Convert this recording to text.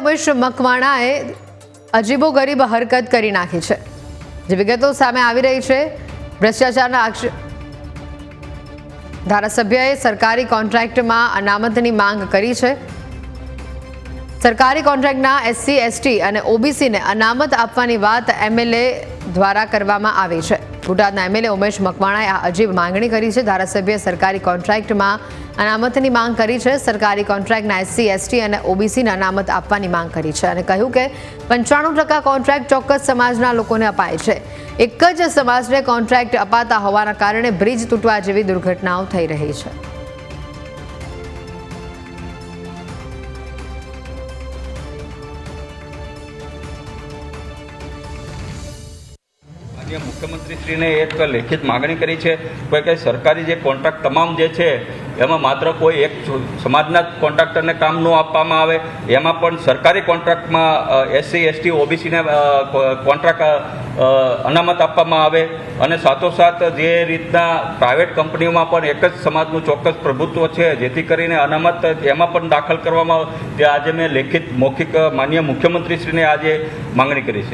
ઉમેશ મકવાણાએ અજીબોગરીબ હરકત કરી નાખી છે। જે વિગતો સામે આવી રહી છે, ભ્રષ્ટાચારના ધારાસભ્યએ સરકારી કોન્ટ્રાક્ટમાં અનામતની માંગ કરી છે। સરકારી કોન્ટ્રાક્ટના SC, ST અને OBCને અનામત આપવાની વાત MLA દ્વારા કરવામાં આવી છે। બોટાદના MLA ઉમેશ મકવાણાએ આ અજીબ માંગણી કરી છે। ધારાસભ્યએ સરકારી કોન્ટ્રાક્ટમાં અનામતની માંગ કરી છે। સરકારી કોન્ટ્રાક્ટના SC, ST અને OBCને અનામત આપવાની માંગ કરી છે અને કહ્યું કે 95% કોન્ટ્રાક્ટ ચોક્કસ સમાજના લોકોને અપાય છે। એક જ સમાજને કોન્ટ્રાક્ટ અપાતા હોવાના કારણે બ્રિજ તૂટવા જેવી દુર્ઘટનાઓ થઈ રહી છે। મુખ્યમંત્રીશ્રીને એક લેખિત માગણી કરી છે કે સરકારી જે કોન્ટ્રાક્ટ તમામ જે છે એમાં માત્ર કોઈ એક સમાજના જ કોન્ટ્રાક્ટરને કામ ન આપવામાં આવે, એમાં પણ સરકારી કોન્ટ્રાક્ટમાં SC, ST, OBCને કોન્ટ્રાક્ટ અનામત આપવામાં આવે અને સાથોસાથ જે રીતના પ્રાઇવેટ કંપનીઓમાં પણ એક જ સમાજનું ચોક્કસ પ્રભુત્વ છે, જેથી કરીને અનામત એમાં પણ દાખલ કરવામાં આવે, તે આજે મેં લેખિત મૌખિક માનનીય મુખ્યમંત્રીશ્રીને આજે માંગણી કરી છે।